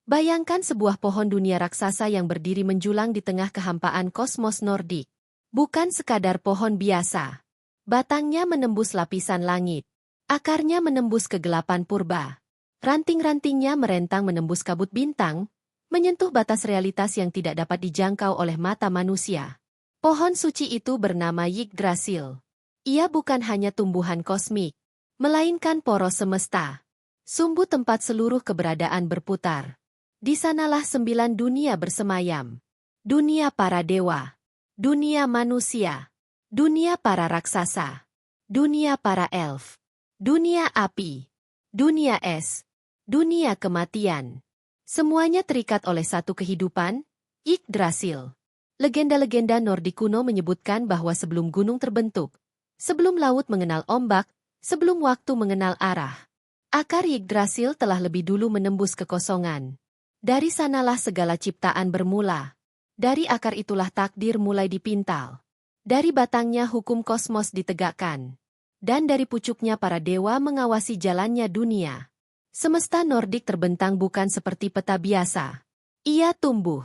Bayangkan sebuah pohon dunia raksasa yang berdiri menjulang di tengah kehampaan kosmos Nordik. Bukan sekadar pohon biasa. Batangnya menembus lapisan langit. Akarnya menembus kegelapan purba. Ranting-rantingnya merentang menembus kabut bintang, menyentuh batas realitas yang tidak dapat dijangkau oleh mata manusia. Pohon suci itu bernama Yggdrasil. Ia bukan hanya tumbuhan kosmik, melainkan poros semesta. Sumbu tempat seluruh keberadaan berputar. Di sanalah 9 dunia bersemayam. Dunia para dewa. Dunia manusia. Dunia para raksasa. Dunia para elf. Dunia api. Dunia es. Dunia kematian. Semuanya terikat oleh satu kehidupan, Yggdrasil. Legenda-legenda Nordik kuno menyebutkan bahwa sebelum gunung terbentuk, sebelum laut mengenal ombak, sebelum waktu mengenal arah, akar Yggdrasil telah lebih dulu menembus kekosongan. Dari sanalah segala ciptaan bermula. Dari akar itulah takdir mulai dipintal. Dari batangnya hukum kosmos ditegakkan. Dan dari pucuknya para dewa mengawasi jalannya dunia. Semesta Nordik terbentang bukan seperti peta biasa. Ia tumbuh.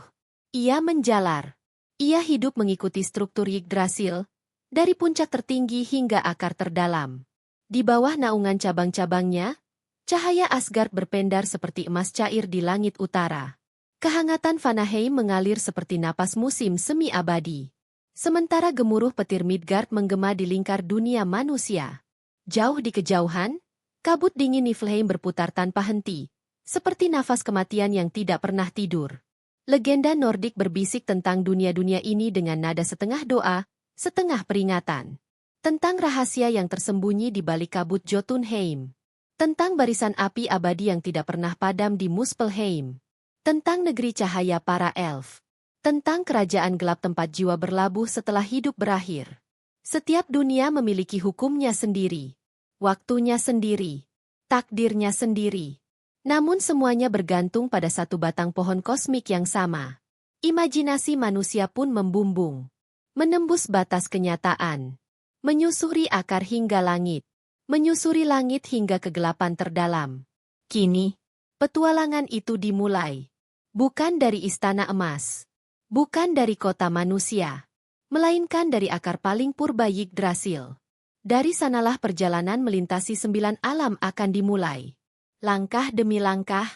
Ia menjalar. Ia hidup mengikuti struktur Yggdrasil, dari puncak tertinggi hingga akar terdalam. Di bawah naungan cabang-cabangnya, cahaya Asgard berpendar seperti emas cair di langit utara. Kehangatan Vanaheim mengalir seperti napas musim semi abadi. Sementara gemuruh petir Midgard menggema di lingkar dunia manusia. Jauh di kejauhan, kabut dingin Niflheim berputar tanpa henti, seperti nafas kematian yang tidak pernah tidur. Legenda Nordik berbisik tentang dunia-dunia ini dengan nada setengah doa, setengah peringatan. Tentang rahasia yang tersembunyi di balik kabut Jotunheim. Tentang barisan api abadi yang tidak pernah padam di Muspelheim. Tentang negeri cahaya para elf. Tentang kerajaan gelap tempat jiwa berlabuh setelah hidup berakhir. Setiap dunia memiliki hukumnya sendiri. Waktunya sendiri. Takdirnya sendiri. Namun semuanya bergantung pada satu batang pohon kosmik yang sama. Imajinasi manusia pun membumbung. Menembus batas kenyataan. Menyusuri akar hingga langit. Menyusuri langit hingga kegelapan terdalam. Kini, petualangan itu dimulai. Bukan dari istana emas. Bukan dari kota manusia. Melainkan dari akar paling purba Yggdrasil. Dari sanalah perjalanan melintasi 9 alam akan dimulai. Langkah demi langkah,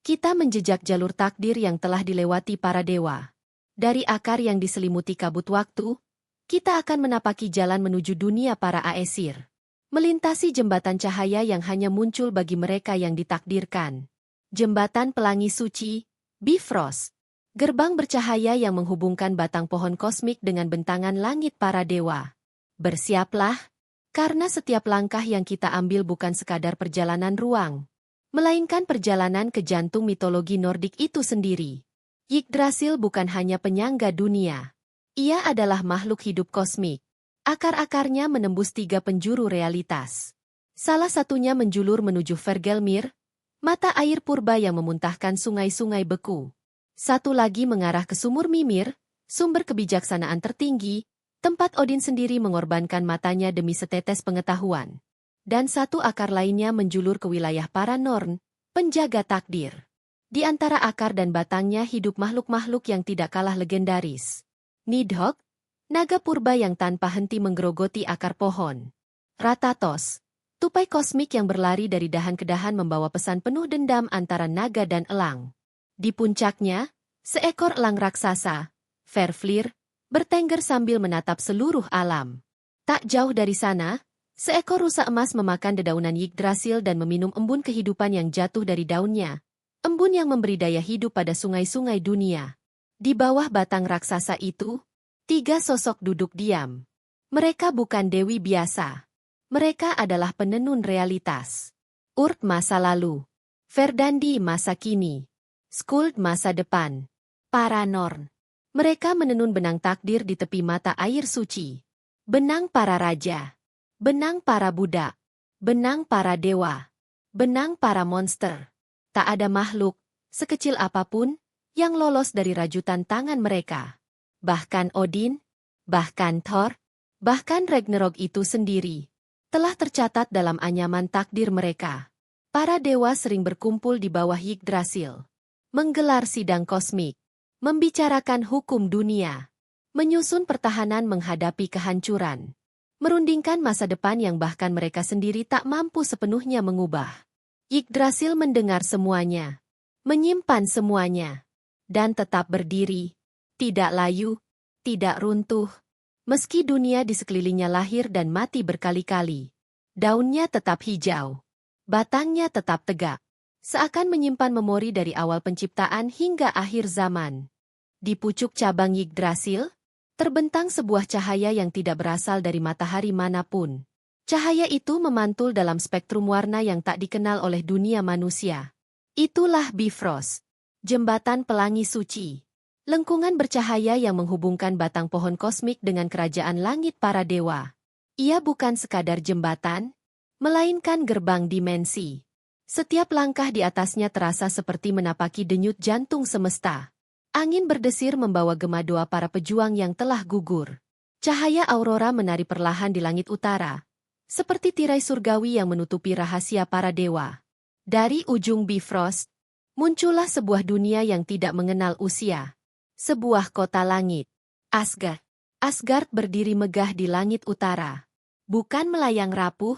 kita menjejak jalur takdir yang telah dilewati para dewa. Dari akar yang diselimuti kabut waktu, kita akan menapaki jalan menuju dunia para Aesir. Melintasi jembatan cahaya yang hanya muncul bagi mereka yang ditakdirkan. Jembatan pelangi suci, Bifrost. Gerbang bercahaya yang menghubungkan batang pohon kosmik dengan bentangan langit para dewa. Bersiaplah, karena setiap langkah yang kita ambil bukan sekadar perjalanan ruang, melainkan perjalanan ke jantung mitologi Nordik itu sendiri. Yggdrasil bukan hanya penyangga dunia. Ia adalah makhluk hidup kosmik. Akar-akarnya menembus 3 penjuru realitas. Salah satunya menjulur menuju Hvergelmir, mata air purba yang memuntahkan sungai-sungai beku. Satu lagi mengarah ke sumur Mimir, sumber kebijaksanaan tertinggi, tempat Odin sendiri mengorbankan matanya demi setetes pengetahuan. Dan satu akar lainnya menjulur ke wilayah para Norn, penjaga takdir. Di antara akar dan batangnya hidup makhluk-makhluk yang tidak kalah legendaris. Nidhogg, naga purba yang tanpa henti menggerogoti akar pohon. Ratatos, tupai kosmik yang berlari dari dahan ke dahan membawa pesan penuh dendam antara naga dan elang. Di puncaknya, seekor elang raksasa, Fafnir, bertengger sambil menatap seluruh alam. Tak jauh dari sana, seekor rusa emas memakan dedaunan Yggdrasil dan meminum embun kehidupan yang jatuh dari daunnya. Embun yang memberi daya hidup pada sungai-sungai dunia. Di bawah batang raksasa itu, 3 sosok duduk diam. Mereka bukan dewi biasa. Mereka adalah penenun realitas. Urd masa lalu. Verdandi masa kini. Skuld masa depan. Para Norn. Mereka menenun benang takdir di tepi mata air suci. Benang para raja. Benang para budak. Benang para dewa. Benang para monster. Tak ada makhluk, sekecil apapun, yang lolos dari rajutan tangan mereka. Bahkan Odin, bahkan Thor, bahkan Ragnarok itu sendiri, telah tercatat dalam anyaman takdir mereka. Para dewa sering berkumpul di bawah Yggdrasil. menggelar sidang kosmik, membicarakan hukum dunia, menyusun pertahanan menghadapi kehancuran, merundingkan masa depan yang bahkan mereka sendiri tak mampu sepenuhnya mengubah. Yggdrasil mendengar semuanya, menyimpan semuanya, dan tetap berdiri, tidak layu, tidak runtuh. Meski dunia di sekelilingnya lahir dan mati berkali-kali, daunnya tetap hijau, batangnya tetap tegak, seakan menyimpan memori dari awal penciptaan hingga akhir zaman. Di pucuk cabang Yggdrasil, terbentang sebuah cahaya yang tidak berasal dari matahari manapun. Cahaya itu memantul dalam spektrum warna yang tak dikenal oleh dunia manusia. Itulah Bifrost, jembatan pelangi suci. Lengkungan bercahaya yang menghubungkan batang pohon kosmik dengan kerajaan langit para dewa. Ia bukan sekadar jembatan, melainkan gerbang dimensi. Setiap langkah di atasnya terasa seperti menapaki denyut jantung semesta. Angin berdesir membawa gema doa para pejuang yang telah gugur. Cahaya aurora menari perlahan di langit utara, seperti tirai surgawi yang menutupi rahasia para dewa. Dari ujung Bifrost, muncullah sebuah dunia yang tidak mengenal usia. Sebuah kota langit. Asgard. Asgard berdiri megah di langit utara. Bukan melayang rapuh,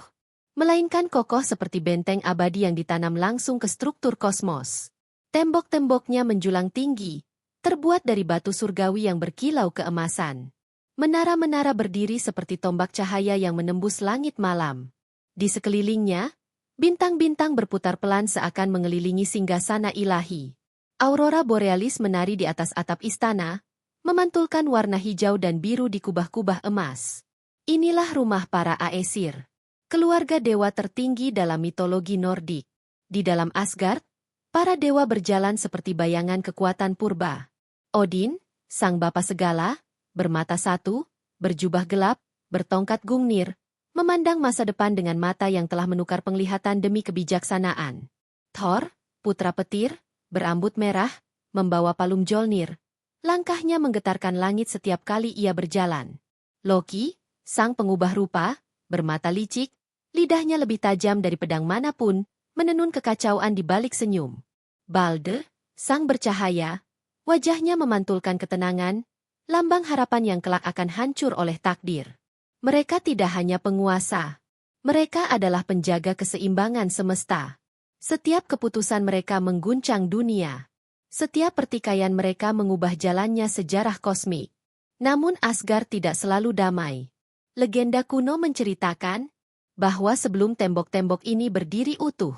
melainkan kokoh seperti benteng abadi yang ditanam langsung ke struktur kosmos. Tembok-temboknya menjulang tinggi, terbuat dari batu surgawi yang berkilau keemasan. Menara-menara berdiri seperti tombak cahaya yang menembus langit malam. Di sekelilingnya, bintang-bintang berputar pelan seakan mengelilingi singgasana ilahi. Aurora borealis menari di atas atap istana, memantulkan warna hijau dan biru di kubah-kubah emas. Inilah rumah para Aesir, keluarga dewa tertinggi dalam mitologi Nordik. Di dalam Asgard, para dewa berjalan seperti bayangan kekuatan purba. Odin, sang bapa segala, bermata satu, berjubah gelap, bertongkat Gungnir, memandang masa depan dengan mata yang telah menukar penglihatan demi kebijaksanaan. Thor, putra petir, berambut merah, membawa palung Mjolnir. Langkahnya menggetarkan langit setiap kali ia berjalan. Loki, sang pengubah rupa, bermata licik, lidahnya lebih tajam dari pedang manapun, menenun kekacauan di balik senyum. Balder, sang bercahaya, wajahnya memantulkan ketenangan, lambang harapan yang kelak akan hancur oleh takdir. Mereka tidak hanya penguasa. Mereka adalah penjaga keseimbangan semesta. Setiap keputusan mereka mengguncang dunia. Setiap pertikaian mereka mengubah jalannya sejarah kosmik. Namun Asgard tidak selalu damai. Legenda kuno menceritakan bahwa sebelum tembok-tembok ini berdiri utuh,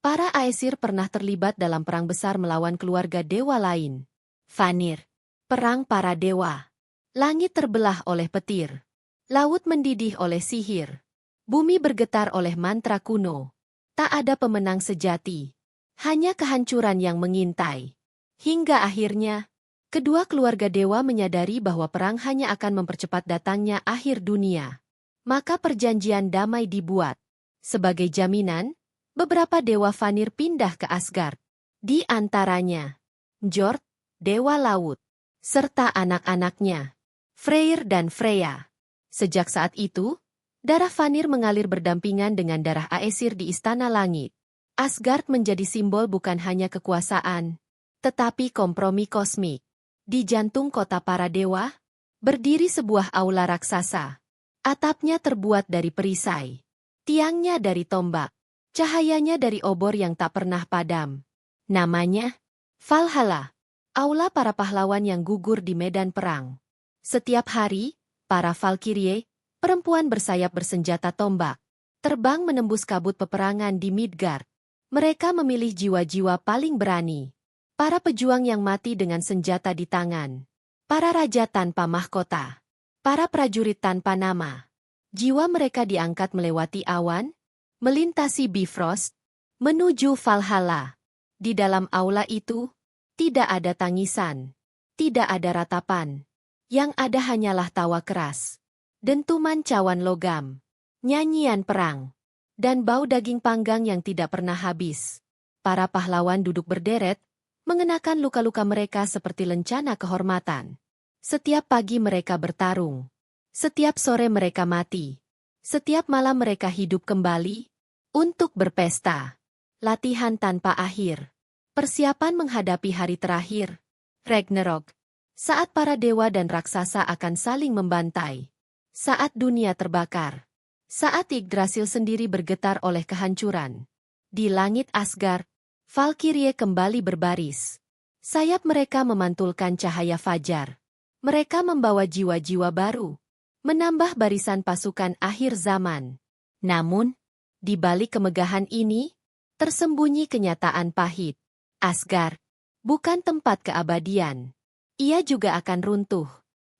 para Aesir pernah terlibat dalam perang besar melawan keluarga dewa lain. Vanir, perang para dewa. Langit terbelah oleh petir. Laut mendidih oleh sihir. Bumi bergetar oleh mantra kuno. Tak ada pemenang sejati. Hanya kehancuran yang mengintai. Hingga akhirnya, kedua keluarga dewa menyadari bahwa perang hanya akan mempercepat datangnya akhir dunia. Maka perjanjian damai dibuat. Sebagai jaminan, beberapa dewa Vanir pindah ke Asgard. Di antaranya, Njord, dewa laut, serta anak-anaknya, Freyr dan Freya. Sejak saat itu, darah Vanir mengalir berdampingan dengan darah Aesir di Istana Langit. Asgard menjadi simbol bukan hanya kekuasaan, tetapi kompromi kosmik. Di jantung kota para dewa, berdiri sebuah aula raksasa. Atapnya terbuat dari perisai. Tiangnya dari tombak. Cahayanya dari obor yang tak pernah padam. Namanya Valhalla, aula para pahlawan yang gugur di medan perang. Setiap hari, para Valkyrie, perempuan bersayap bersenjata tombak, terbang menembus kabut peperangan di Midgard. Mereka memilih jiwa-jiwa paling berani. Para pejuang yang mati dengan senjata di tangan. Para raja tanpa mahkota. Para prajurit tanpa nama. Jiwa mereka diangkat melewati awan, melintasi Bifrost, menuju Valhalla. Di dalam aula itu, tidak ada tangisan. Tidak ada ratapan. Yang ada hanyalah tawa keras. Dentuman cawan logam, nyanyian perang, dan bau daging panggang yang tidak pernah habis. Para pahlawan duduk berderet, mengenakan luka-luka mereka seperti lencana kehormatan. Setiap pagi mereka bertarung. Setiap sore mereka mati. Setiap malam mereka hidup kembali untuk berpesta. Latihan tanpa akhir. Persiapan menghadapi hari terakhir, Ragnarok. Saat para dewa dan raksasa akan saling membantai. Saat dunia terbakar. Saat Yggdrasil sendiri bergetar oleh kehancuran. Di langit Asgard, Valkyrie kembali berbaris. Sayap mereka memantulkan cahaya fajar. Mereka membawa jiwa-jiwa baru. Menambah barisan pasukan akhir zaman. Namun, di balik kemegahan ini, tersembunyi kenyataan pahit. Asgard bukan tempat keabadian. Ia juga akan runtuh.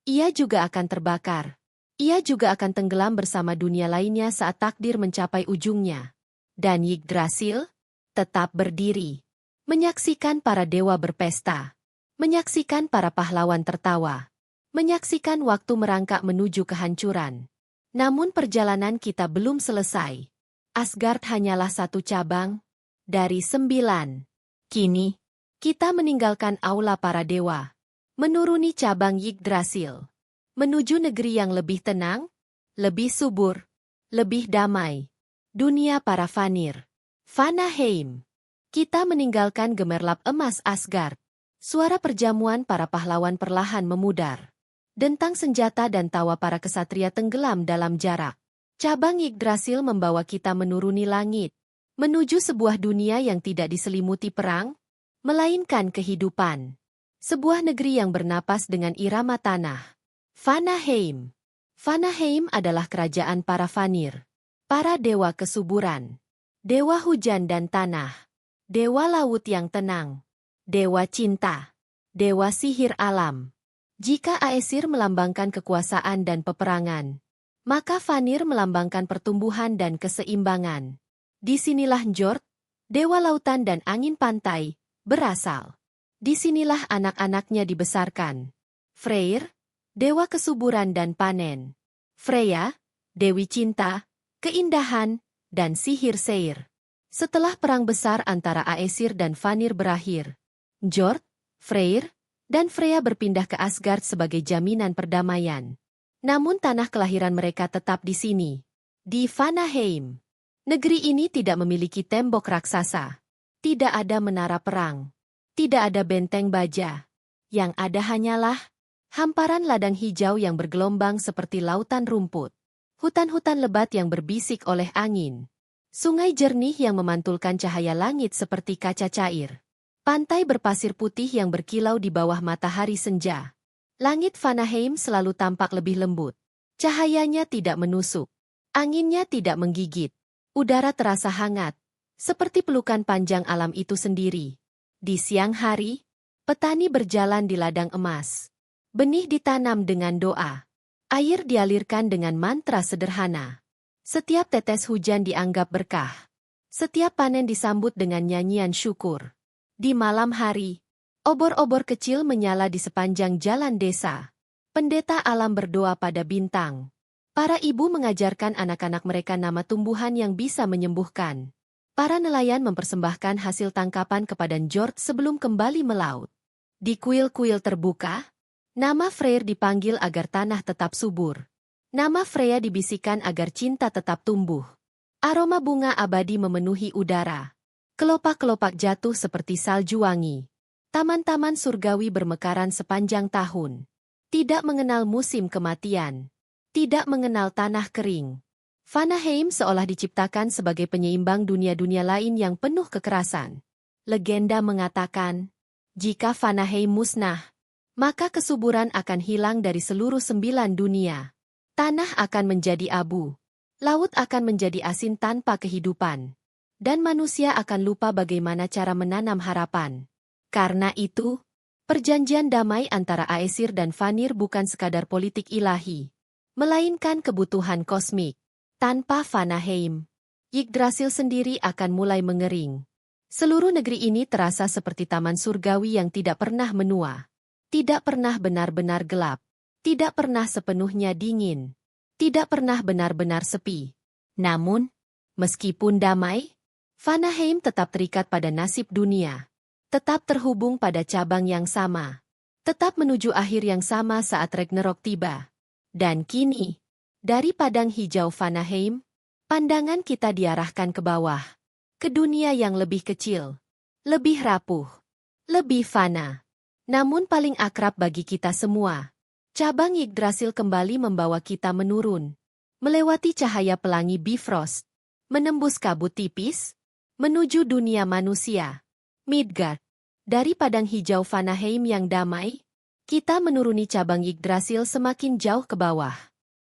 Ia juga akan terbakar. Ia juga akan tenggelam bersama dunia lainnya saat takdir mencapai ujungnya. Dan Yggdrasil tetap berdiri. Menyaksikan para dewa berpesta. Menyaksikan para pahlawan tertawa. Menyaksikan waktu merangkak menuju kehancuran. Namun perjalanan kita belum selesai. Asgard hanyalah satu cabang dari 9. Kini, kita meninggalkan aula para dewa. Menuruni cabang Yggdrasil. Menuju negeri yang lebih tenang, lebih subur, lebih damai. Dunia para Vanir. Vanaheim. Kita meninggalkan gemerlap emas Asgard. Suara perjamuan para pahlawan perlahan memudar. Dentang senjata dan tawa para kesatria tenggelam dalam jarak. Cabang Yggdrasil membawa kita menuruni langit. Menuju sebuah dunia yang tidak diselimuti perang, melainkan kehidupan. Sebuah negeri yang bernapas dengan irama tanah. Vanaheim. Vanaheim adalah kerajaan para Vanir. Para dewa kesuburan. Dewa hujan dan tanah. Dewa laut yang tenang. Dewa cinta. Dewa sihir alam. Jika Aesir melambangkan kekuasaan dan peperangan, maka Vanir melambangkan pertumbuhan dan keseimbangan. Disinilah Njord, dewa lautan dan angin pantai, berasal. Disinilah anak-anaknya dibesarkan. Freyr, dewa kesuburan dan panen. Freya, dewi cinta, keindahan, dan sihir seir. Setelah perang besar antara Aesir dan Vanir berakhir, Njord, Freyr, dan Freya berpindah ke Asgard sebagai jaminan perdamaian. Namun tanah kelahiran mereka tetap di sini, di Vanaheim. Negeri ini tidak memiliki tembok raksasa. Tidak ada menara perang. Tidak ada benteng baja. Yang ada hanyalah hamparan ladang hijau yang bergelombang seperti lautan rumput. Hutan-hutan lebat yang berbisik oleh angin. Sungai jernih yang memantulkan cahaya langit seperti kaca cair. Pantai berpasir putih yang berkilau di bawah matahari senja. Langit Vanaheim selalu tampak lebih lembut. Cahayanya tidak menusuk. Anginnya tidak menggigit. Udara terasa hangat, seperti pelukan panjang alam itu sendiri. Di siang hari, petani berjalan di ladang emas. Benih ditanam dengan doa. Air dialirkan dengan mantra sederhana. Setiap tetes hujan dianggap berkah. Setiap panen disambut dengan nyanyian syukur. Di malam hari, obor-obor kecil menyala di sepanjang jalan desa. Pendeta alam berdoa pada bintang. Para ibu mengajarkan anak-anak mereka nama tumbuhan yang bisa menyembuhkan. Para nelayan mempersembahkan hasil tangkapan kepada Njord sebelum kembali melaut. Di kuil-kuil terbuka, nama Freyr dipanggil agar tanah tetap subur. Nama Freya dibisikkan agar cinta tetap tumbuh. Aroma bunga abadi memenuhi udara. Kelopak-kelopak jatuh seperti salju wangi. Taman-taman surgawi bermekaran sepanjang tahun. Tidak mengenal musim kematian. Tidak mengenal tanah kering. Vanaheim seolah diciptakan sebagai penyeimbang dunia-dunia lain yang penuh kekerasan. Legenda mengatakan, jika Vanaheim musnah, maka kesuburan akan hilang dari seluruh 9 dunia. Tanah akan menjadi abu. Laut akan menjadi asin tanpa kehidupan. Dan manusia akan lupa bagaimana cara menanam harapan. Karena itu, perjanjian damai antara Aesir dan Vanir bukan sekadar politik ilahi, melainkan kebutuhan kosmik. Tanpa Vanaheim, Yggdrasil sendiri akan mulai mengering. Seluruh negeri ini terasa seperti taman surgawi yang tidak pernah menua. Tidak pernah benar-benar gelap. Tidak pernah sepenuhnya dingin. Tidak pernah benar-benar sepi. Namun, meskipun damai, Vanaheim tetap terikat pada nasib dunia. Tetap terhubung pada cabang yang sama. Tetap menuju akhir yang sama saat Ragnarok tiba. Dan kini, dari padang hijau Vanaheim, pandangan kita diarahkan ke bawah, ke dunia yang lebih kecil, lebih rapuh, lebih fana. Namun paling akrab bagi kita semua. Cabang Yggdrasil kembali membawa kita menurun. Melewati cahaya pelangi Bifrost. Menembus kabut tipis. Menuju dunia manusia. Midgard. Dari padang hijau Vanaheim yang damai, kita menuruni cabang Yggdrasil semakin jauh ke bawah.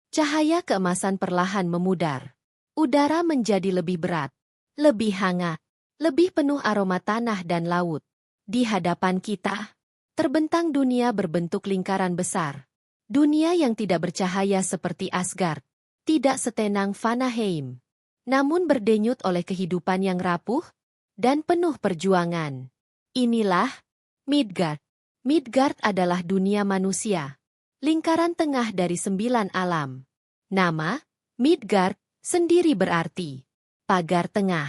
Cahaya keemasan perlahan memudar. Udara menjadi lebih berat, lebih hangat, lebih penuh aroma tanah dan laut. Di hadapan kita, terbentang dunia berbentuk lingkaran besar. Dunia yang tidak bercahaya seperti Asgard, tidak setenang Vanaheim, namun berdenyut oleh kehidupan yang rapuh dan penuh perjuangan. Inilah Midgard. Midgard adalah dunia manusia, lingkaran tengah dari 9 alam. Nama Midgard sendiri berarti pagar tengah.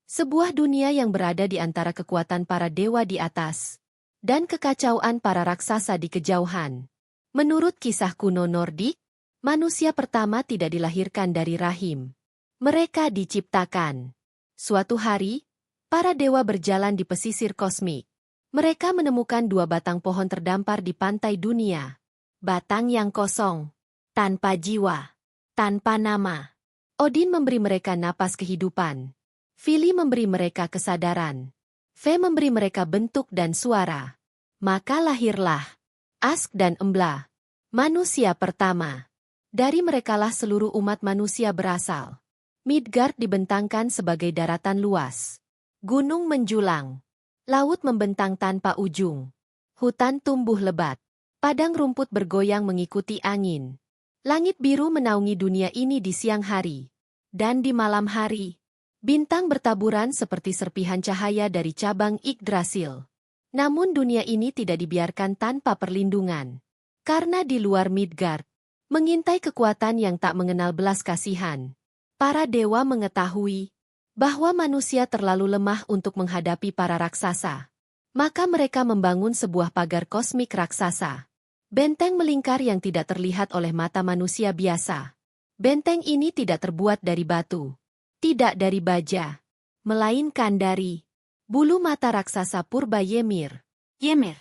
Sebuah dunia yang berada di antara kekuatan para dewa di atas dan kekacauan para raksasa di kejauhan. Menurut kisah kuno Nordik, manusia pertama tidak dilahirkan dari rahim. Mereka diciptakan. Suatu hari, para dewa berjalan di pesisir kosmik. Mereka menemukan 2 batang pohon terdampar di pantai dunia. Batang yang kosong, tanpa jiwa, tanpa nama. Odin memberi mereka napas kehidupan. Vili memberi mereka kesadaran. Ve memberi mereka bentuk dan suara. Maka lahirlah Ask dan Embla, manusia pertama. Dari merekalah seluruh umat manusia berasal. Midgard dibentangkan sebagai daratan luas. Gunung menjulang. Laut membentang tanpa ujung. Hutan tumbuh lebat. Padang rumput bergoyang mengikuti angin. Langit biru menaungi dunia ini di siang hari. Dan di malam hari, bintang bertaburan seperti serpihan cahaya dari cabang Yggdrasil. Namun dunia ini tidak dibiarkan tanpa perlindungan. Karena di luar Midgard, mengintai kekuatan yang tak mengenal belas kasihan. Para dewa mengetahui bahwa manusia terlalu lemah untuk menghadapi para raksasa. Maka mereka membangun sebuah pagar kosmik raksasa. Benteng melingkar yang tidak terlihat oleh mata manusia biasa. Benteng ini tidak terbuat dari batu, tidak dari baja, melainkan dari bulu mata raksasa purba Ymir. Ymir,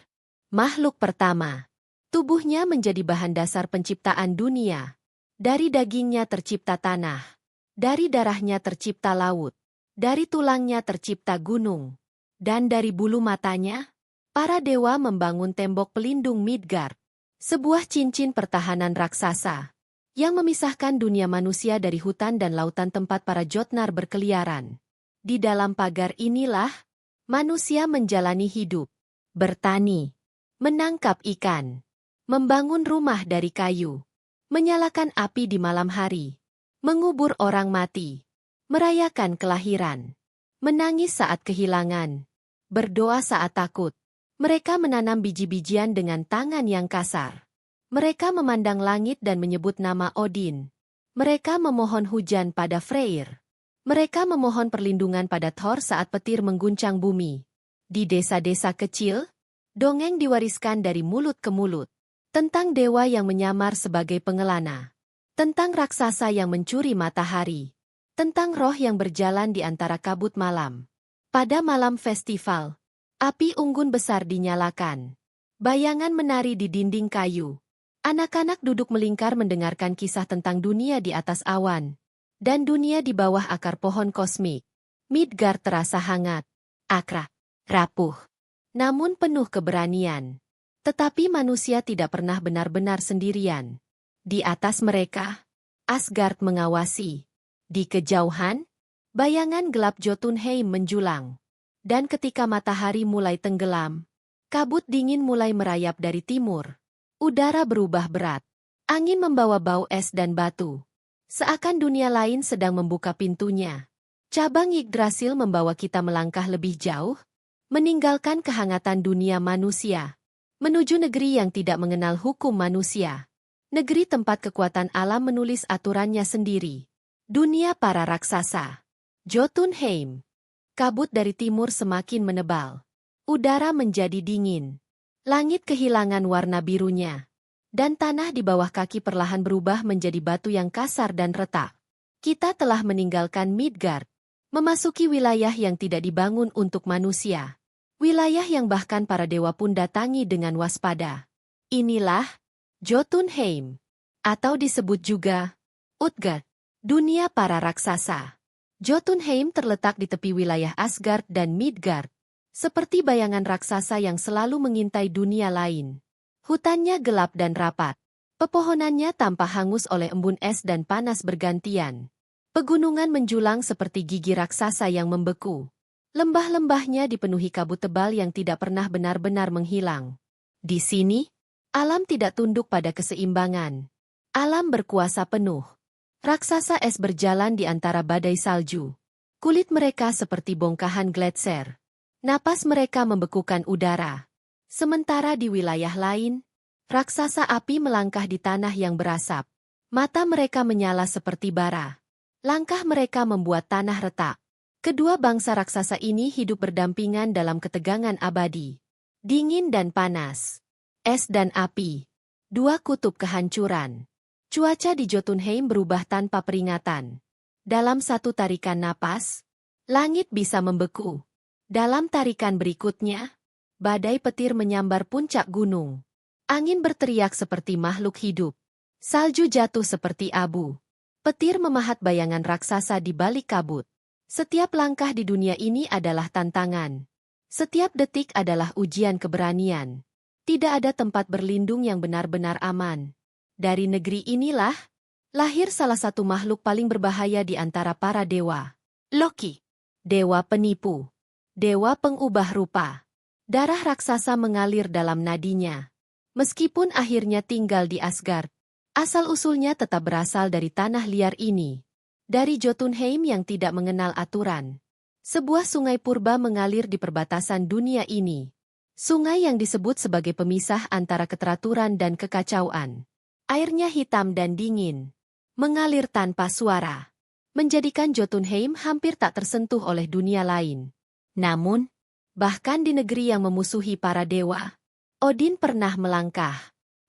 makhluk pertama. Tubuhnya menjadi bahan dasar penciptaan dunia. Dari dagingnya tercipta tanah. Dari darahnya tercipta laut. Dari tulangnya tercipta gunung. Dan dari bulu matanya, para dewa membangun tembok pelindung Midgard. Sebuah cincin pertahanan raksasa yang memisahkan dunia manusia dari hutan dan lautan tempat para Jotnar berkeliaran. Di dalam pagar inilah, manusia menjalani hidup, bertani, menangkap ikan, membangun rumah dari kayu, menyalakan api di malam hari, mengubur orang mati, merayakan kelahiran, menangis saat kehilangan, berdoa saat takut. Mereka menanam biji-bijian dengan tangan yang kasar. Mereka memandang langit dan menyebut nama Odin. Mereka memohon hujan pada Freyr. Mereka memohon perlindungan pada Thor saat petir mengguncang bumi. Di desa-desa kecil, dongeng diwariskan dari mulut ke mulut. Tentang dewa yang menyamar sebagai pengelana. Tentang raksasa yang mencuri matahari. Tentang roh yang berjalan di antara kabut malam. Pada malam festival, api unggun besar dinyalakan. Bayangan menari di dinding kayu. Anak-anak duduk melingkar mendengarkan kisah tentang dunia di atas awan. Dan dunia di bawah akar pohon kosmik. Midgard terasa hangat, akrab, rapuh. Namun penuh keberanian. Tetapi manusia tidak pernah benar-benar sendirian. Di atas mereka, Asgard mengawasi. Di kejauhan, bayangan gelap Jotunheim menjulang. Dan ketika matahari mulai tenggelam, kabut dingin mulai merayap dari timur. Udara berubah berat. Angin membawa bau es dan batu. Seakan dunia lain sedang membuka pintunya. Cabang Yggdrasil membawa kita melangkah lebih jauh, meninggalkan kehangatan dunia manusia, menuju negeri yang tidak mengenal hukum manusia. Negeri tempat kekuatan alam menulis aturannya sendiri. Dunia para raksasa. Jotunheim. Kabut dari timur semakin menebal. Udara menjadi dingin. Langit kehilangan warna birunya. Dan tanah di bawah kaki perlahan berubah menjadi batu yang kasar dan retak. Kita telah meninggalkan Midgard. Memasuki wilayah yang tidak dibangun untuk manusia. Wilayah yang bahkan para dewa pun datangi dengan waspada. Inilah Jotunheim, atau disebut juga Utgard, dunia para raksasa. Jotunheim terletak di tepi wilayah Asgard dan Midgard, seperti bayangan raksasa yang selalu mengintai dunia lain. Hutannya gelap dan rapat. Pepohonannya tampak hangus oleh embun es dan panas bergantian. Pegunungan menjulang seperti gigi raksasa yang membeku. Lembah-lembahnya dipenuhi kabut tebal yang tidak pernah benar-benar menghilang. Di sini, alam tidak tunduk pada keseimbangan. Alam berkuasa penuh. Raksasa es berjalan di antara badai salju. Kulit mereka seperti bongkahan gletser. Napas mereka membekukan udara. Sementara di wilayah lain, raksasa api melangkah di tanah yang berasap. Mata mereka menyala seperti bara. Langkah mereka membuat tanah retak. Kedua bangsa raksasa ini hidup berdampingan dalam ketegangan abadi. Dingin dan panas. Es dan api. Dua kutub kehancuran. Cuaca di Jotunheim berubah tanpa peringatan. Dalam satu tarikan napas, langit bisa membeku. Dalam tarikan berikutnya, badai petir menyambar puncak gunung. Angin berteriak seperti makhluk hidup. Salju jatuh seperti abu. Petir memahat bayangan raksasa di balik kabut. Setiap langkah di dunia ini adalah tantangan. Setiap detik adalah ujian keberanian. Tidak ada tempat berlindung yang benar-benar aman. Dari negeri inilah, lahir salah satu makhluk paling berbahaya di antara para dewa. Loki. Dewa penipu. Dewa pengubah rupa. Darah raksasa mengalir dalam nadinya. Meskipun akhirnya tinggal di Asgard, asal-usulnya tetap berasal dari tanah liar ini. Dari Jotunheim yang tidak mengenal aturan. Sebuah sungai purba mengalir di perbatasan dunia ini. Sungai yang disebut sebagai pemisah antara keteraturan dan kekacauan. Airnya hitam dan dingin, mengalir tanpa suara, menjadikan Jotunheim hampir tak tersentuh oleh dunia lain. Namun, bahkan di negeri yang memusuhi para dewa, Odin pernah melangkah.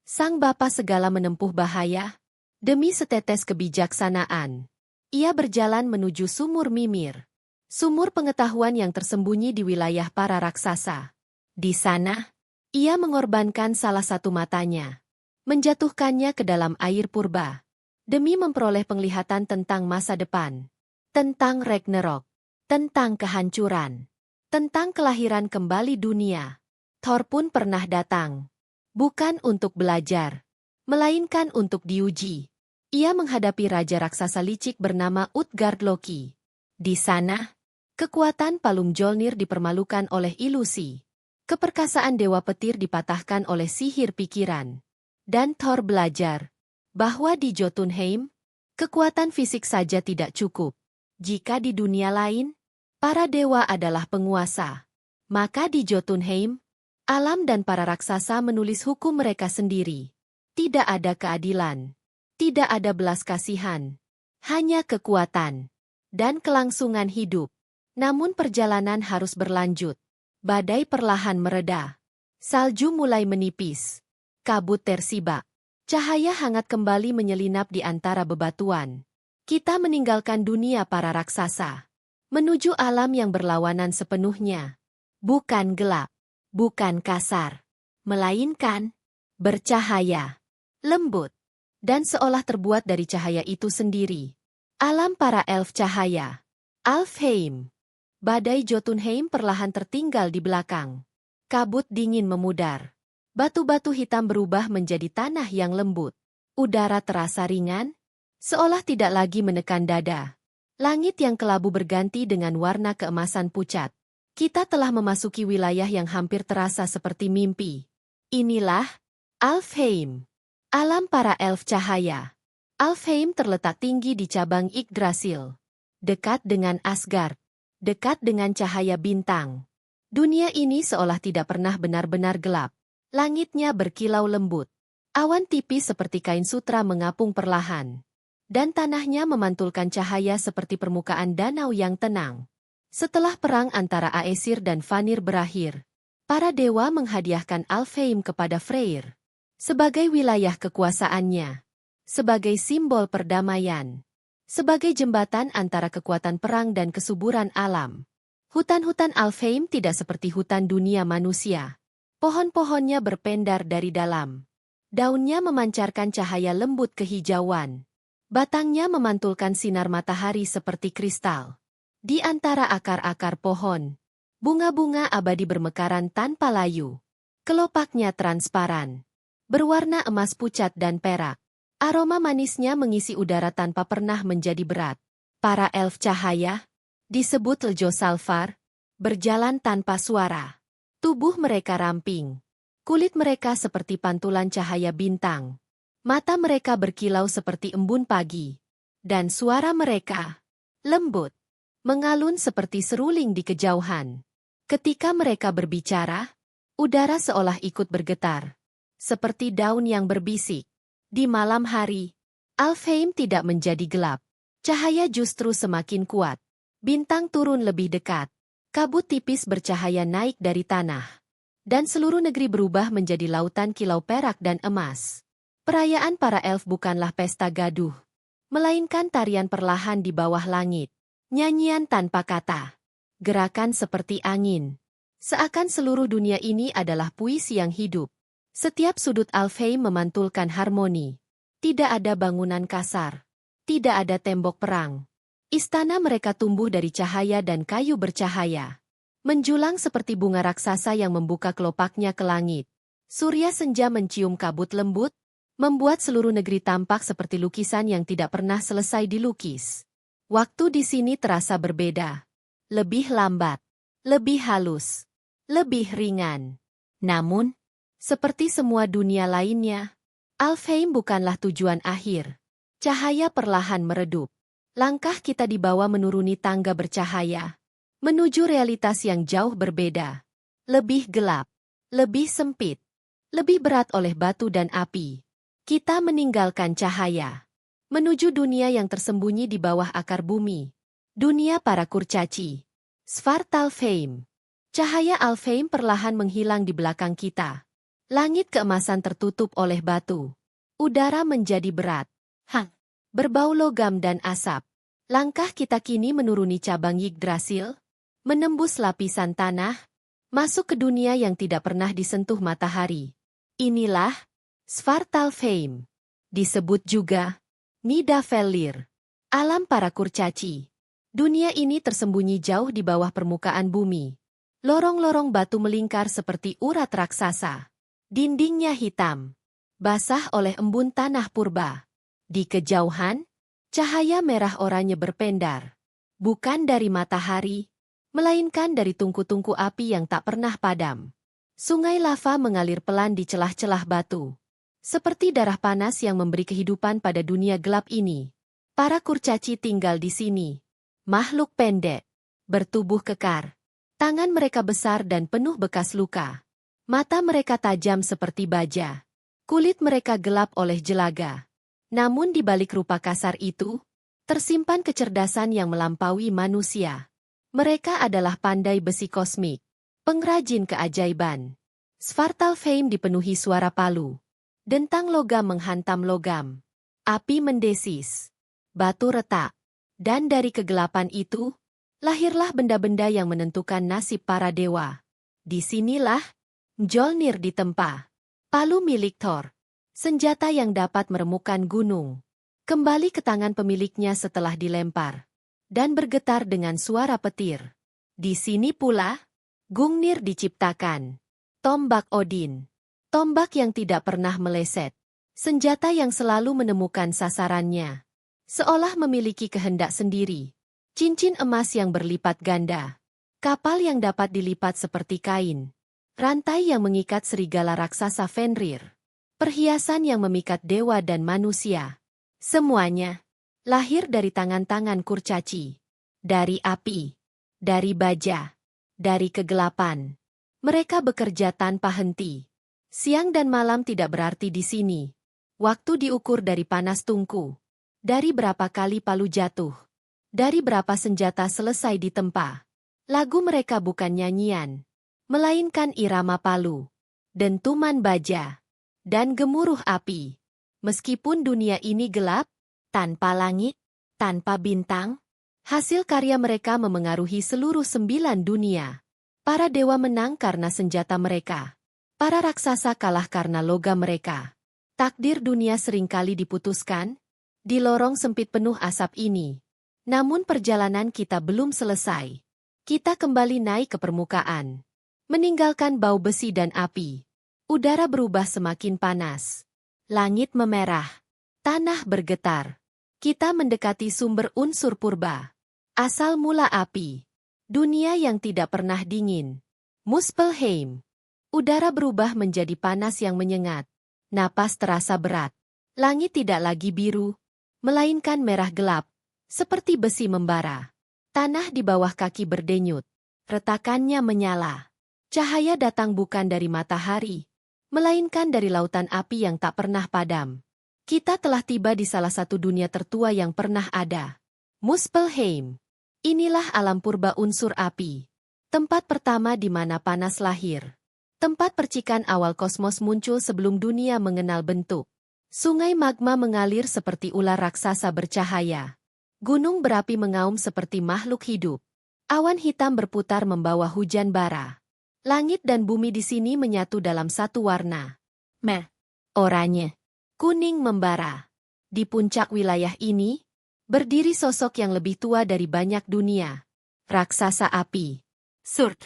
Sang bapa segala menempuh bahaya, demi setetes kebijaksanaan. Ia berjalan menuju sumur Mimir, sumur pengetahuan yang tersembunyi di wilayah para raksasa. Di sana, ia mengorbankan salah satu matanya. Menjatuhkannya ke dalam air purba, demi memperoleh penglihatan tentang masa depan, tentang Ragnarok, tentang kehancuran, tentang kelahiran kembali dunia. Thor pun pernah datang, bukan untuk belajar, melainkan untuk diuji. Ia menghadapi raja raksasa licik bernama Utgard Loki. Di sana, kekuatan Palung Mjolnir dipermalukan oleh ilusi. Keperkasaan Dewa Petir dipatahkan oleh sihir pikiran. Dan Thor belajar bahwa di Jotunheim, kekuatan fisik saja tidak cukup. Jika di dunia lain, para dewa adalah penguasa, maka di Jotunheim, alam dan para raksasa menulis hukum mereka sendiri. Tidak ada keadilan, tidak ada belas kasihan, hanya kekuatan dan kelangsungan hidup. Namun perjalanan harus berlanjut. Badai perlahan mereda. Salju mulai menipis. Kabut tersibak. Cahaya hangat kembali menyelinap di antara bebatuan. Kita meninggalkan dunia para raksasa. Menuju alam yang berlawanan sepenuhnya. Bukan gelap. Bukan kasar. Melainkan bercahaya. Lembut. Dan seolah terbuat dari cahaya itu sendiri. Alam para elf cahaya. Alfheim. Badai Jotunheim perlahan tertinggal di belakang. Kabut dingin memudar. Batu-batu hitam berubah menjadi tanah yang lembut. Udara terasa ringan, seolah tidak lagi menekan dada. Langit yang kelabu berganti dengan warna keemasan pucat. Kita telah memasuki wilayah yang hampir terasa seperti mimpi. Inilah Alfheim, alam para elf cahaya. Alfheim terletak tinggi di cabang Yggdrasil, dekat dengan Asgard, dekat dengan cahaya bintang. Dunia ini seolah tidak pernah benar-benar gelap. Langitnya berkilau lembut. Awan tipis seperti kain sutra mengapung perlahan. Dan tanahnya memantulkan cahaya seperti permukaan danau yang tenang. Setelah perang antara Aesir dan Vanir berakhir, para dewa menghadiahkan Alfheim kepada Freyr. Sebagai wilayah kekuasaannya. Sebagai simbol perdamaian. Sebagai jembatan antara kekuatan perang dan kesuburan alam. Hutan-hutan Alfheim tidak seperti hutan dunia manusia. Pohon-pohonnya berpendar dari dalam. Daunnya memancarkan cahaya lembut kehijauan. Batangnya memantulkan sinar matahari seperti kristal. Di antara akar-akar pohon, bunga-bunga abadi bermekaran tanpa layu. Kelopaknya transparan, berwarna emas pucat dan perak. Aroma manisnya mengisi udara tanpa pernah menjadi berat. Para elf cahaya, disebut Lejo Salvar, berjalan tanpa suara. Tubuh mereka ramping. Kulit mereka seperti pantulan cahaya bintang. Mata mereka berkilau seperti embun pagi. Dan suara mereka lembut, mengalun seperti seruling di kejauhan. Ketika mereka berbicara, udara seolah ikut bergetar. Seperti daun yang berbisik. Di malam hari, Alfheim tidak menjadi gelap. Cahaya justru semakin kuat. Bintang turun lebih dekat. Kabut tipis bercahaya naik dari tanah. Dan seluruh negeri berubah menjadi lautan kilau perak dan emas. Perayaan para elf bukanlah pesta gaduh, melainkan tarian perlahan di bawah langit. Nyanyian tanpa kata. Gerakan seperti angin. Seakan seluruh dunia ini adalah puisi yang hidup. Setiap sudut Alfheim memantulkan harmoni. Tidak ada bangunan kasar. Tidak ada tembok perang. Istana mereka tumbuh dari cahaya dan kayu bercahaya. Menjulang seperti bunga raksasa yang membuka kelopaknya ke langit. Surya senja mencium kabut lembut, membuat seluruh negeri tampak seperti lukisan yang tidak pernah selesai dilukis. Waktu di sini terasa berbeda. Lebih lambat, lebih halus, lebih ringan. Namun, seperti semua dunia lainnya, Alfheim bukanlah tujuan akhir. Cahaya perlahan meredup. Langkah kita dibawa menuruni tangga bercahaya, menuju realitas yang jauh berbeda. Lebih gelap, lebih sempit, lebih berat oleh batu dan api. Kita meninggalkan cahaya, menuju dunia yang tersembunyi di bawah akar bumi. Dunia para kurcaci. Svartalfheim. Cahaya Alfheim perlahan menghilang di belakang kita. Langit keemasan tertutup oleh batu. Udara menjadi berat. Berbau logam dan asap. Langkah kita kini menuruni cabang Yggdrasil, menembus lapisan tanah, masuk ke dunia yang tidak pernah disentuh matahari. Inilah Svartalfheim. Disebut juga Nidavellir. Alam para kurcaci. Dunia ini tersembunyi jauh di bawah permukaan bumi. Lorong-lorong batu melingkar seperti urat raksasa. Dindingnya hitam, basah oleh embun tanah purba. Di kejauhan, cahaya merah oranye berpendar. Bukan dari matahari, melainkan dari tungku-tungku api yang tak pernah padam. Sungai lava mengalir pelan di celah-celah batu. Seperti darah panas yang memberi kehidupan pada dunia gelap ini. Para kurcaci tinggal di sini. Makhluk pendek, bertubuh kekar. Tangan mereka besar dan penuh bekas luka. Mata mereka tajam seperti baja. Kulit mereka gelap oleh jelaga. Namun di balik rupa kasar itu, tersimpan kecerdasan yang melampaui manusia. Mereka adalah pandai besi kosmik, pengrajin keajaiban. Svartalfheim dipenuhi suara palu. Dentang logam menghantam logam. Api mendesis. Batu retak. Dan dari kegelapan itu, lahirlah benda-benda yang menentukan nasib para dewa. Disinilah Mjolnir ditempa. Palu milik Thor. Senjata yang dapat meremukkan gunung. Kembali ke tangan pemiliknya setelah dilempar. Dan bergetar dengan suara petir. Di sini pula, Gungnir diciptakan. Tombak Odin. Tombak yang tidak pernah meleset. Senjata yang selalu menemukan sasarannya. Seolah memiliki kehendak sendiri. Cincin emas yang berlipat ganda. Kapal yang dapat dilipat seperti kain. Rantai yang mengikat serigala raksasa Fenrir. Perhiasan yang memikat dewa dan manusia. Semuanya lahir dari tangan-tangan kurcaci. Dari api. Dari baja. Dari kegelapan. Mereka bekerja tanpa henti. Siang dan malam tidak berarti di sini. Waktu diukur dari panas tungku. Dari berapa kali palu jatuh. Dari berapa senjata selesai ditempa. Lagu mereka bukan nyanyian, melainkan irama palu, dentuman baja, dan gemuruh api. Meskipun dunia ini gelap, tanpa langit, tanpa bintang, Hasil karya mereka memengaruhi seluruh 9 dunia. Para dewa menang karena senjata mereka. Para raksasa kalah karena logam mereka. Takdir dunia seringkali diputuskan di lorong sempit penuh asap ini. Namun perjalanan kita belum selesai. Kita kembali naik ke permukaan. Meninggalkan bau besi dan api. Udara berubah semakin panas. Langit memerah. Tanah bergetar. Kita mendekati sumber unsur purba. Asal mula api. Dunia yang tidak pernah dingin. Muspelheim. Udara berubah menjadi panas yang menyengat. Napas terasa berat. Langit tidak lagi biru, melainkan merah gelap, seperti besi membara. Tanah di bawah kaki berdenyut. Retakannya menyala. Cahaya datang bukan dari matahari, melainkan dari lautan api yang tak pernah padam. Kita telah tiba di salah satu dunia tertua yang pernah ada. Muspelheim. Inilah alam purba unsur api. Tempat pertama di mana panas lahir. Tempat percikan awal kosmos muncul sebelum dunia mengenal bentuk. Sungai magma mengalir seperti ular raksasa bercahaya. Gunung berapi mengaum seperti makhluk hidup. Awan hitam berputar membawa hujan bara. Langit dan bumi di sini menyatu dalam satu warna. Merah, oranye, kuning membara. Di puncak wilayah ini, berdiri sosok yang lebih tua dari banyak dunia. Raksasa api. Surd.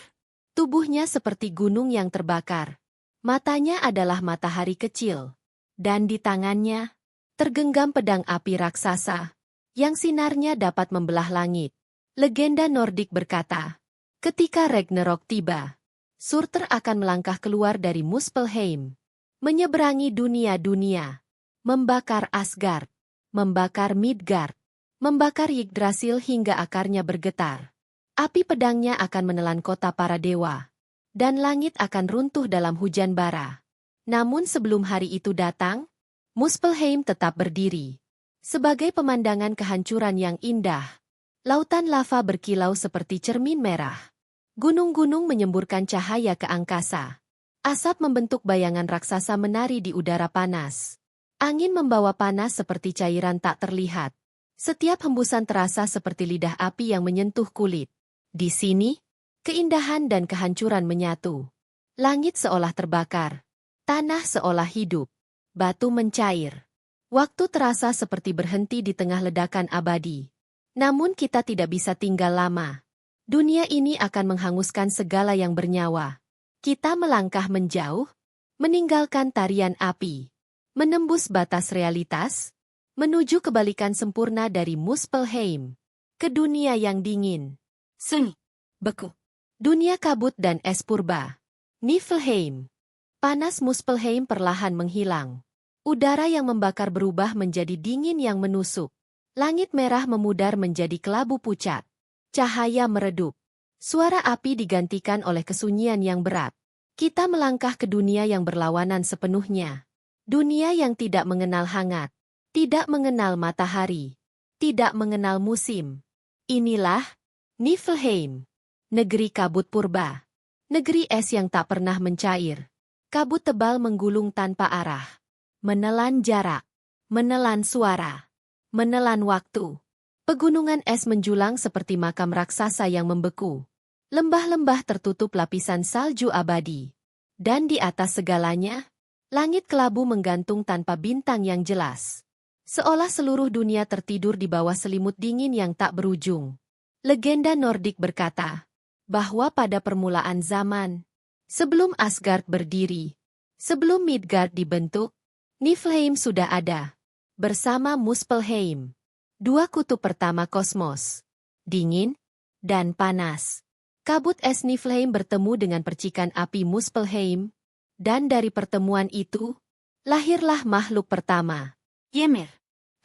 Tubuhnya seperti gunung yang terbakar. Matanya adalah matahari kecil. Dan di tangannya, tergenggam pedang api raksasa, yang sinarnya dapat membelah langit. Legenda Nordik berkata, ketika Ragnarok tiba, Surtur akan melangkah keluar dari Muspelheim, menyeberangi dunia-dunia, membakar Asgard, membakar Midgard, membakar Yggdrasil hingga akarnya bergetar. Api pedangnya akan menelan kota para dewa, dan langit akan runtuh dalam hujan bara. Namun sebelum hari itu datang, Muspelheim tetap berdiri. Sebagai pemandangan kehancuran yang indah, lautan lava berkilau seperti cermin merah. Gunung-gunung menyemburkan cahaya ke angkasa. Asap membentuk bayangan raksasa menari di udara panas. Angin membawa panas seperti cairan tak terlihat. Setiap hembusan terasa seperti lidah api yang menyentuh kulit. Di sini, keindahan dan kehancuran menyatu. Langit seolah terbakar. Tanah seolah hidup. Batu mencair. Waktu terasa seperti berhenti di tengah ledakan abadi. Namun kita tidak bisa tinggal lama. Dunia ini akan menghanguskan segala yang bernyawa. Kita melangkah menjauh, meninggalkan tarian api. Menembus batas realitas, menuju kebalikan sempurna dari Muspelheim. Ke dunia yang dingin. Sunyi, beku. Dunia kabut dan es purba. Niflheim. Panas Muspelheim perlahan menghilang. Udara yang membakar berubah menjadi dingin yang menusuk. Langit merah memudar menjadi kelabu pucat. Cahaya meredup. Suara api digantikan oleh kesunyian yang berat. Kita melangkah ke dunia yang berlawanan sepenuhnya. Dunia yang tidak mengenal hangat. Tidak mengenal matahari. Tidak mengenal musim. Inilah Niflheim. Negeri kabut purba. Negeri es yang tak pernah mencair. Kabut tebal menggulung tanpa arah. Menelan jarak. Menelan suara. Menelan waktu. Pegunungan es menjulang seperti makam raksasa yang membeku. Lembah-lembah tertutup lapisan salju abadi. Dan di atas segalanya, langit kelabu menggantung tanpa bintang yang jelas. Seolah seluruh dunia tertidur di bawah selimut dingin yang tak berujung. Legenda Nordik berkata, bahwa pada permulaan zaman, sebelum Asgard berdiri, sebelum Midgard dibentuk, Niflheim sudah ada. Bersama Muspelheim. Dua kutub pertama kosmos. Dingin dan panas. Kabut es Niflheim bertemu dengan percikan api Muspelheim. Dan dari pertemuan itu, lahirlah makhluk pertama. Ymir.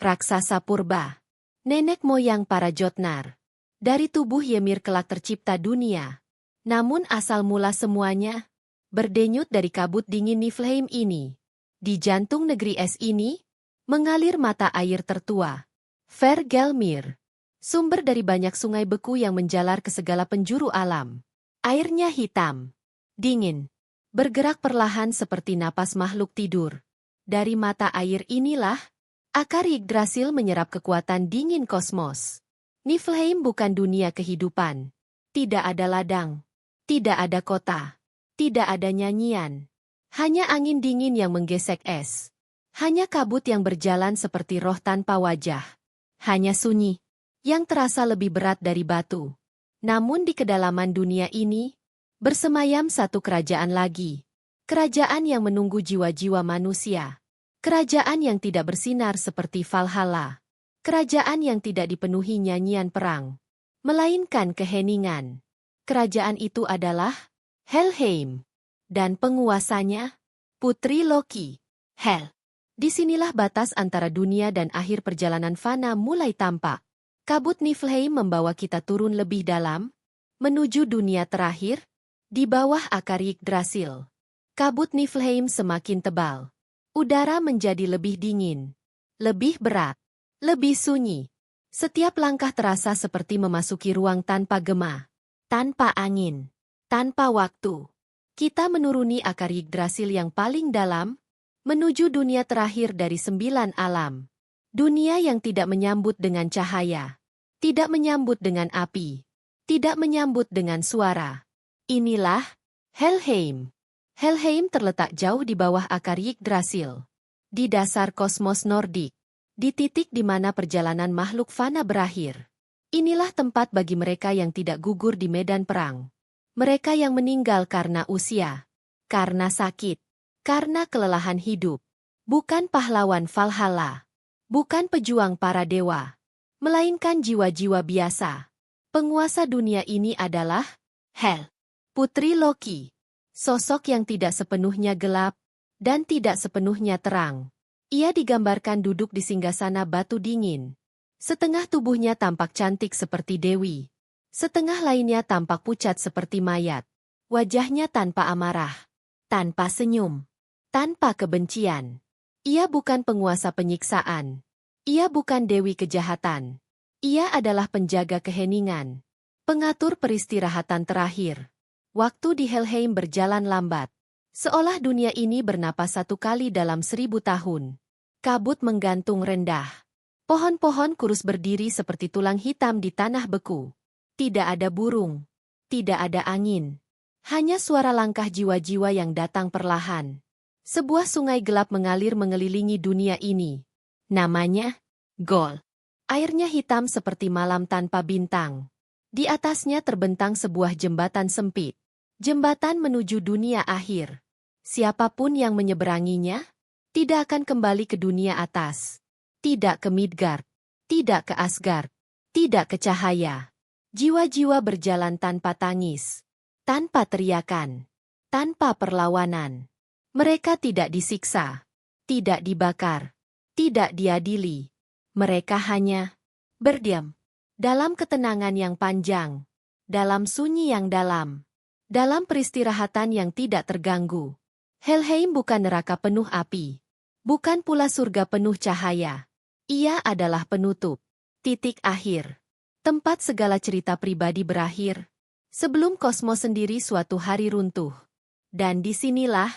Raksasa purba. Nenek moyang para Jotnar. Dari tubuh Ymir kelak tercipta dunia. Namun asal mula semuanya, berdenyut dari kabut dingin Niflheim ini. Di jantung negeri es ini, mengalir mata air tertua. Hvergelmir. Sumber dari banyak sungai beku yang menjalar ke segala penjuru alam. Airnya hitam. Dingin. Bergerak perlahan seperti napas makhluk tidur. Dari mata air inilah, akar Yggdrasil menyerap kekuatan dingin kosmos. Niflheim bukan dunia kehidupan. Tidak ada ladang. Tidak ada kota. Tidak ada nyanyian. Hanya angin dingin yang menggesek es. Hanya kabut yang berjalan seperti roh tanpa wajah. Hanya sunyi, yang terasa lebih berat dari batu. Namun di kedalaman dunia ini, bersemayam satu kerajaan lagi. Kerajaan yang menunggu jiwa-jiwa manusia. Kerajaan yang tidak bersinar seperti Valhalla. Kerajaan yang tidak dipenuhi nyanyian perang, melainkan keheningan. Kerajaan itu adalah Helheim. Dan penguasanya, Putri Loki. Hel. Disinilah batas antara dunia dan akhir perjalanan fana mulai tampak. Kabut Niflheim membawa kita turun lebih dalam, menuju dunia terakhir, di bawah akar Yggdrasil. Kabut Niflheim semakin tebal. Udara menjadi lebih dingin, lebih berat, lebih sunyi. Setiap langkah terasa seperti memasuki ruang tanpa gema, tanpa angin, tanpa waktu. Kita menuruni akar Yggdrasil yang paling dalam, menuju dunia terakhir dari 9 alam. Dunia yang tidak menyambut dengan cahaya, tidak menyambut dengan api, tidak menyambut dengan suara. Inilah Helheim. Helheim terletak jauh di bawah akar Yggdrasil, di dasar kosmos Nordik. Di titik di mana perjalanan makhluk fana berakhir. Inilah tempat bagi mereka yang tidak gugur di medan perang. Mereka yang meninggal karena usia, karena sakit, karena kelelahan hidup. Bukan pahlawan Valhalla, bukan pejuang para dewa, melainkan jiwa-jiwa biasa. Penguasa dunia ini adalah Hel, Putri Loki. Sosok yang tidak sepenuhnya gelap dan tidak sepenuhnya terang. Ia digambarkan duduk di singgasana batu dingin. Setengah tubuhnya tampak cantik seperti dewi. Setengah lainnya tampak pucat seperti mayat. Wajahnya tanpa amarah, tanpa senyum, tanpa kebencian. Ia bukan penguasa penyiksaan. Ia bukan dewi kejahatan. Ia adalah penjaga keheningan. Pengatur peristirahatan terakhir. Waktu di Helheim berjalan lambat. Seolah dunia ini bernapas satu kali dalam 1000 tahun. Kabut menggantung rendah. Pohon-pohon kurus berdiri seperti tulang hitam di tanah beku. Tidak ada burung. Tidak ada angin. Hanya suara langkah jiwa-jiwa yang datang perlahan. Sebuah sungai gelap mengalir mengelilingi dunia ini. Namanya Gol. Airnya hitam seperti malam tanpa bintang. Di atasnya terbentang sebuah jembatan sempit. Jembatan menuju dunia akhir. Siapapun yang menyeberanginya, tidak akan kembali ke dunia atas. Tidak ke Midgard. Tidak ke Asgard. Tidak ke cahaya. Jiwa-jiwa berjalan tanpa tangis. Tanpa teriakan. Tanpa perlawanan. Mereka tidak disiksa. Tidak dibakar. Tidak diadili. Mereka hanya berdiam. Dalam ketenangan yang panjang. Dalam sunyi yang dalam. Dalam peristirahatan yang tidak terganggu. Helheim bukan neraka penuh api. Bukan pula surga penuh cahaya. Ia adalah penutup. Titik akhir. Tempat segala cerita pribadi berakhir. Sebelum kosmos sendiri suatu hari runtuh. Dan disinilah,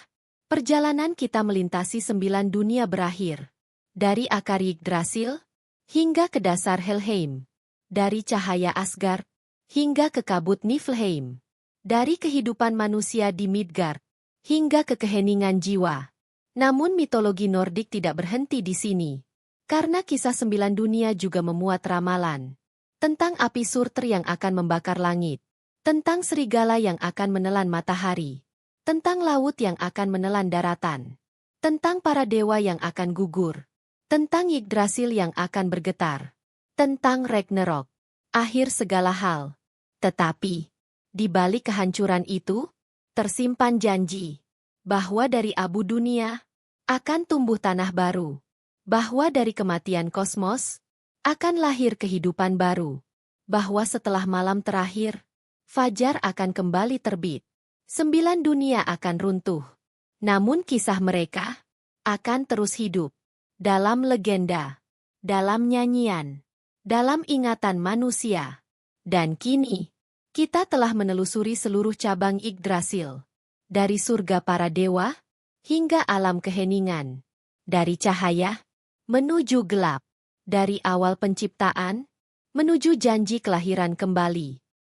perjalanan kita melintasi 9 dunia berakhir. Dari akar Yggdrasil, hingga ke dasar Helheim. Dari cahaya Asgard, hingga ke kabut Niflheim. Dari kehidupan manusia di Midgard, hingga ke keheningan jiwa. Namun mitologi Nordik tidak berhenti di sini. Karena kisah 9 dunia juga memuat ramalan. Tentang api surter yang akan membakar langit. Tentang serigala yang akan menelan matahari. Tentang laut yang akan menelan daratan. Tentang para dewa yang akan gugur. Tentang Yggdrasil yang akan bergetar. Tentang Ragnarok. Akhir segala hal. Tetapi, di balik kehancuran itu, tersimpan janji. Bahwa dari abu dunia, akan tumbuh tanah baru. Bahwa dari kematian kosmos, akan lahir kehidupan baru. Bahwa setelah malam terakhir, fajar akan kembali terbit. 9 dunia akan runtuh. Namun kisah mereka akan terus hidup. Dalam legenda, dalam nyanyian, dalam ingatan manusia. Dan kini, kita telah menelusuri seluruh cabang Yggdrasil. Dari surga para dewa, hingga alam keheningan. Dari cahaya, menuju gelap. Dari awal penciptaan, menuju janji kelahiran kembali.